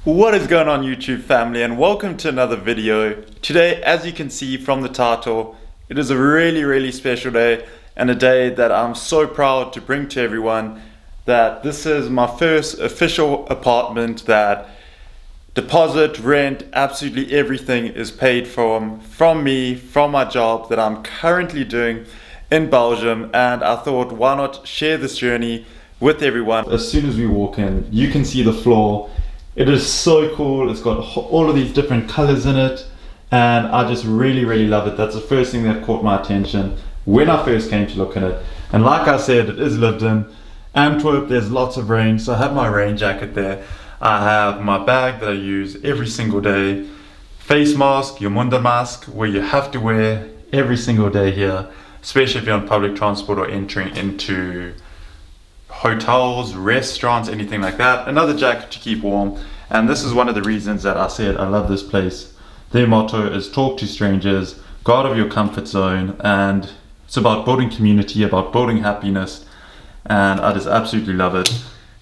What is going on, YouTube family, and welcome to another video. Today, as you can see from the title, it is a really special day, and a day that I'm so proud to bring to everyone, that this is my first official apartment that deposit, rent, absolutely everything is paid from me, from my job that I'm currently doing in Belgium. And I thought, why not share this journey with everyone. As soon as we walk in, you can see the floor. It is so cool. It's got all of these different colors in it, and I just really love it. That's the first thing that caught my attention when I first came to look at it. And like I said, it is lived in. Antwerp, there's lots of rain, so I have my rain jacket there. I have my bag that I use every single day. Face mask, your munda mask, where you have to wear every single day here, especially if you're on public transport or entering into hotels, restaurants, anything like that. Another jacket to keep warm. And this is one of the reasons that I said I love this place. Their motto is talk to strangers, go out of your comfort zone, and it's about building community, about building happiness, and I just absolutely love it.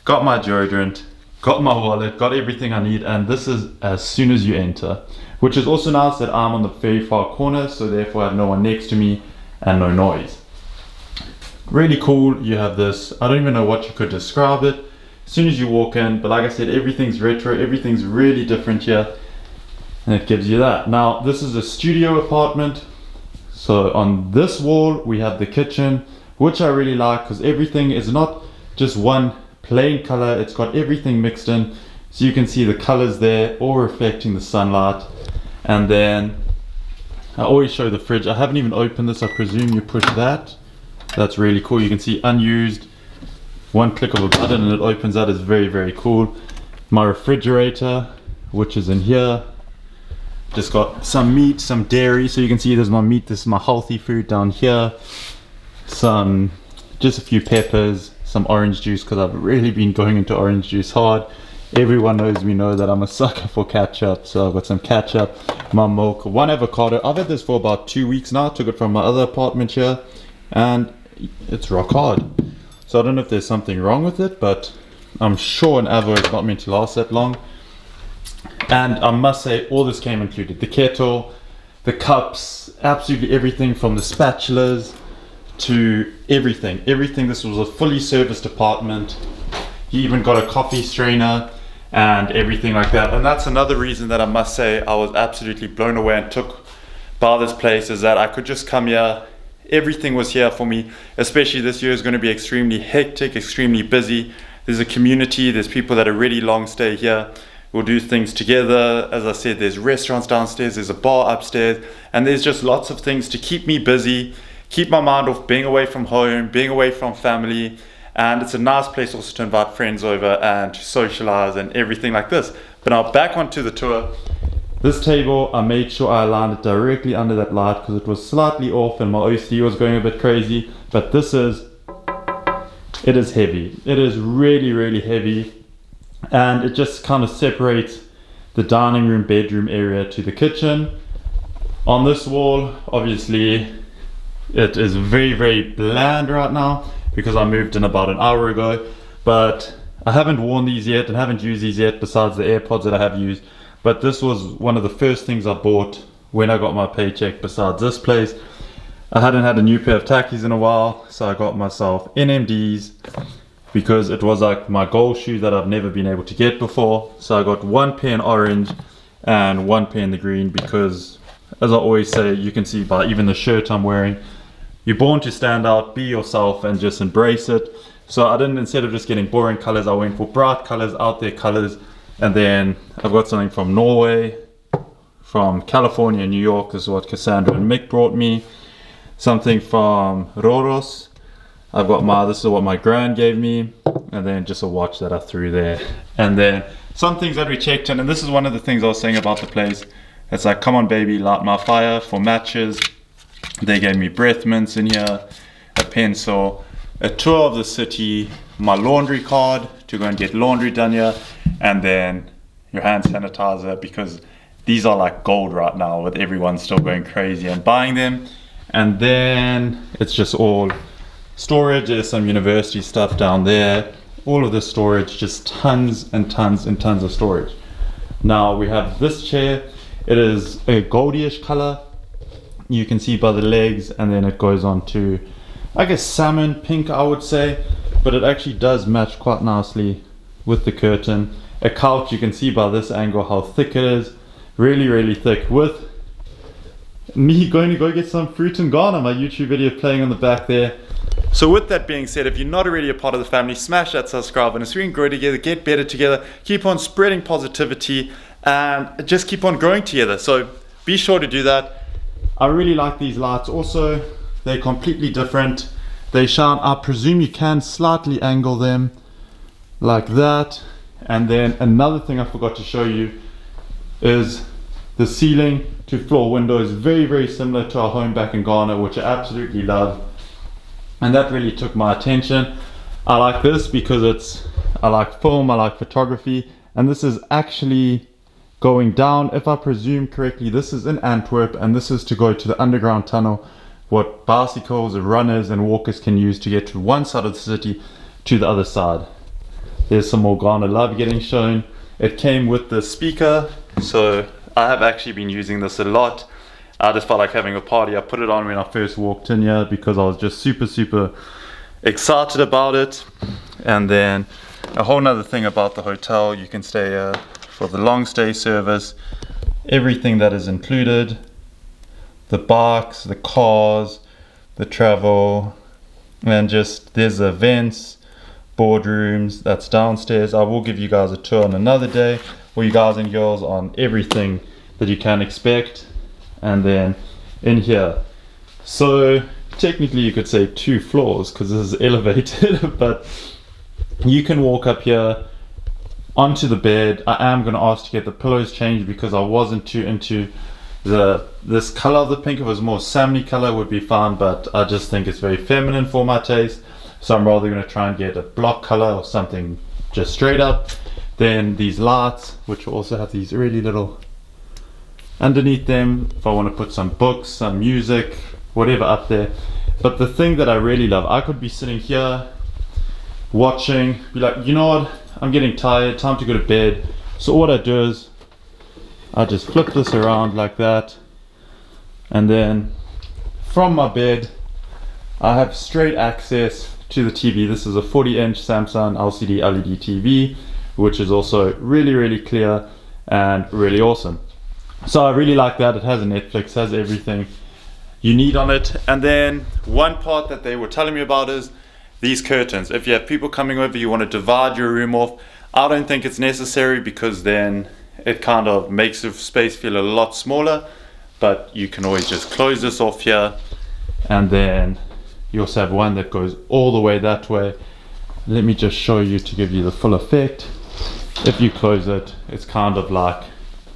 Got my deodorant, got my wallet, got everything I need, and this is as soon as you enter, which is also nice that I'm on the very far corner, so therefore I have no one next to me and no noise. Really cool. You have this, I don't even know what you could describe it, as soon as you walk in, but like I said, everything's retro, everything's really different here, and it gives you that. Now this is a studio apartment, so on this wall we have the kitchen, which I really like because everything is not just one plain color, it's got everything mixed in, so you can see the colors there all reflecting the sunlight. And then I always show the fridge. I haven't even opened this. I presume you push that. That's really cool. You can see unused, one click of a button and it opens. That is very cool. My refrigerator, which is in here, just got some meat, some dairy, so you can see there's my meat, this is my healthy food down here, just a few peppers, some orange juice because I've really been going into orange juice hard. Everyone knows me know that I'm a sucker for ketchup, so I've got some ketchup, my milk, one avocado. I've had this for about 2 weeks now. I took it from my other apartment here, and it's rock hard. So I don't know if there's something wrong with it, but I'm sure an avo is not meant to last that long. And I must say, all this came included. The kettle, the cups, absolutely everything, from the spatulas to everything. This was a fully serviced apartment. You even got a coffee strainer and everything like that. And that's another reason that I must say I was absolutely blown away and took by this place, is that I could just come here. Everything was here for me, especially this year is going to be extremely hectic, extremely busy. There's a community, there's people that are really long stay here. We'll do things together. As I said, there's restaurants downstairs, there's a bar upstairs, and there's just lots of things to keep me busy, keep my mind off being away from home, being away from family. And it's a nice place also to invite friends over and to socialize and everything like this. But now back onto the tour. This table, I made sure I aligned it directly under that light because it was slightly off and my OCD was going a bit crazy. But it is heavy. It is really heavy. And it just kind of separates the dining room, bedroom area to the kitchen. On this wall, obviously, it is very bland right now because I moved in about an hour ago. But I haven't worn these yet and haven't used these yet besides the AirPods that I have used. But this was one of the first things I bought when I got my paycheck besides this place. I hadn't had a new pair of tackies in a while, so I got myself NMDs. because it was like my goal shoe that I've never been able to get before. So I got one pair in orange and one pair in the green because, as I always say, you can see by even the shirt I'm wearing, you're born to stand out, be yourself, and just embrace it. So I didn't, instead of just getting boring colors, I went for bright colors, out there colors. And then I've got something from Norway, from California, New York. This is what Cassandra and Mick brought me. Something from Roros. I've got this is what my gran gave me. And then just a watch that I threw there. And then some things that we checked in, and this is one of the things I was saying about the place. It's like, come on baby, light my fire for matches. They gave me breath mints in here, a pencil, a tour of the city, my laundry card to go and get laundry done here, and then your hand sanitizer, because these are like gold right now with everyone still going crazy and buying them. And then it's just all storage. There's some university stuff down there. All of this storage, just tons and tons and tons of storage. Now we have this chair. It is a goldish color. You can see by the legs, and then it goes on to, I guess, salmon pink, I would say, but it actually does match quite nicely with the curtain. A couch, you can see by this angle how thick it is, really, really thick, with me going to go get some fruit and Ghana, my YouTube video playing on the back there. So with that being said, if you're not already a part of the family, smash that subscribe button so we can grow together, get better together, keep on spreading positivity, and just keep on growing together. So be sure to do that. I really like these lights also. They're completely different. They shine. I presume you can slightly angle them like that. And then another thing I forgot to show you is the ceiling to floor windows, very, very similar to our home back in Ghana, which I absolutely love. And that really took my attention. I like this because I like film, I like photography, and this is actually going down. If I presume correctly, this is in Antwerp, and this is to go to the underground tunnel, what bicycles, runners and walkers can use to get to one side of the city to the other side. There's some more Ghana love getting shown. It came with the speaker, so I have actually been using this a lot. I just felt like having a party. I put it on when I first walked in here because I was just super excited about it. And then a whole nother thing about the hotel, you can stay here for the long stay service, everything that is included, the bikes, the cars, the travel, and just there's events, boardrooms, that's downstairs. I will give you guys a tour on another day, or you guys and girls, on everything that you can expect. And then in here, so technically you could say 2 floors because this is elevated, but you can walk up here onto the bed. I am going to ask to get the pillows changed because I wasn't too into this color of the pink. If it was more salmony color would be fine, but I just think it's very feminine for my taste, so I'm rather going to try and get a block color or something just straight up. Then these lights, which also have these really little underneath them if I want to put some books, some music, whatever up there. But the thing that I really love, I could be sitting here watching, be like, you know what, I'm getting tired, time to go to bed. So what I do is I just flip this around like that, and then from my bed I have straight access to the TV. This is a 40-inch Samsung LCD LED TV, which is also really clear and really awesome. So I really like that. It has a Netflix, has everything you need on it. And then one part that they were telling me about is these curtains. If you have people coming over, you want to divide your room off. I don't think it's necessary because then it kind of makes the space feel a lot smaller, but you can always just close this off here. And then you also have one that goes all the way that way. Let me just show you to give you the full effect. If you close it, it's kind of like,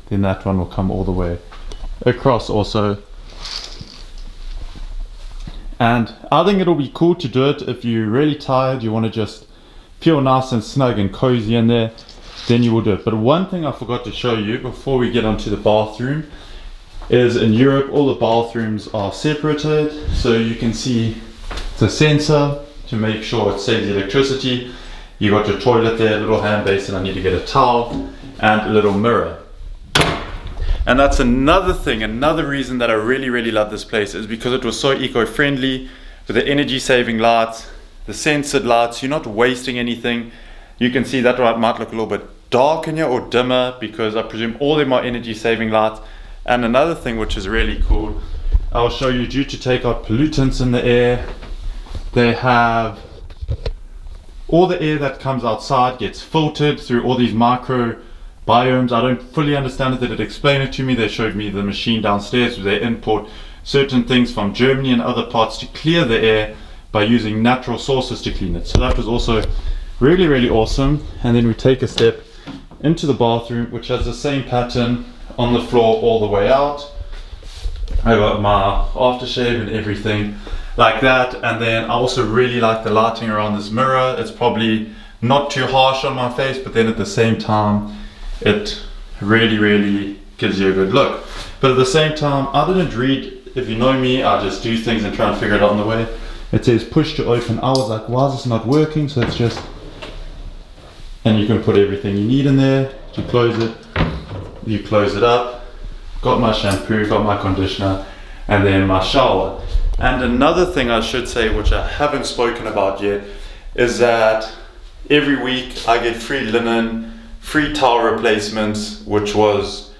then that one will come all the way across also. And I think it'll be cool to do it if you're really tired, you want to just feel nice and snug and cozy in there, then you will do it. But one thing I forgot to show you before we get onto the bathroom is in Europe all the bathrooms are separated, so you can see the sensor to make sure it saves electricity. You got your toilet there, a little hand basin, I need to get a towel, and a little mirror. And that's another thing, another reason that I really love this place is because it was so eco-friendly with the energy saving lights. the censored lights. You're not wasting anything. You can see that might look a little bit dark in here or dimmer because I presume all of them are energy saving lights. And another thing which is really cool, I'll show you, due to take out pollutants in the air, they have all the air that comes outside gets filtered through all these microbiomes. I don't fully understand it. They did explain it to me. They showed me the machine downstairs where they import certain things from Germany and other parts to clear the air by using natural sources to clean it. So that was also really, really awesome. And then we take a step into the bathroom, which has the same pattern on the floor all the way out. I got my aftershave and everything like that. And then I also really like the lighting around this mirror. It's probably not too harsh on my face, but then at the same time it really, really gives you a good look. But at the same time, I didn't read. If you know me, I just do things and try and figure it out on the way. It says push to open. I was like, why is this not working? So it's just, and you can put everything you need in there. You close it up. Got my shampoo, got my conditioner, and then my shower. And another thing I should say, which I haven't spoken about yet, is that every week I get free linen, free towel replacements, which was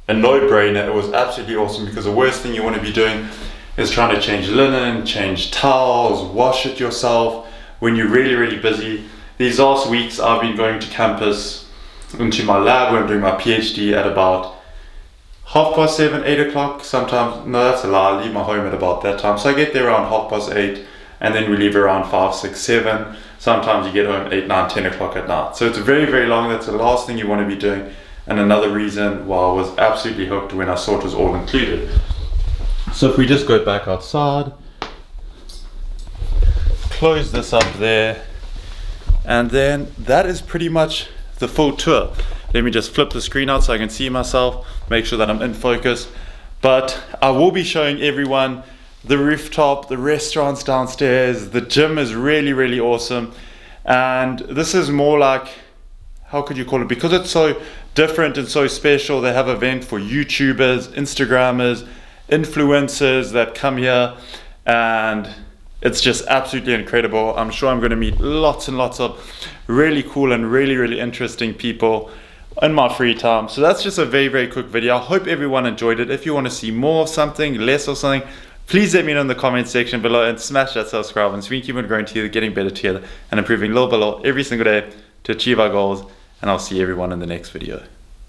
a no-brainer. It was absolutely awesome, because the worst thing you want to be doing is trying to change linen, change towels, wash it yourself when you're really, really busy. These last weeks I've been going to campus into my lab where I'm doing my PhD at about 7:30, 8 o'clock. Sometimes, no, that's a lie, I leave my home at about that time. So I get there around 8:30, and then we leave around 5, 6, 7. Sometimes you get home at 8, 9, 10 o'clock at night. So it's very, very long. That's the last thing you want to be doing. And another reason why I was absolutely hooked when I saw it was all included. So if we just go back outside, close this up there, and then that is pretty much the full tour. Let me just flip the screen out so I can see myself, make sure that I'm in focus. But I will be showing everyone the rooftop, the restaurants downstairs. The gym is really, really awesome. And this is more like, how could you call it? Because it's so different and so special, they have an event for YouTubers, Instagrammers, influencers that come here, and it's just absolutely incredible. I'm sure I'm going to meet lots and lots of really cool and really, really interesting people in my free time. So that's just a very, very quick video. I hope everyone enjoyed it. If you want to see more of something, less of something, please let me know in the comment section below, and smash that subscribe button so we can keep on growing together, getting better together, and improving little by little every single day to achieve our goals. And I'll see everyone in the next video.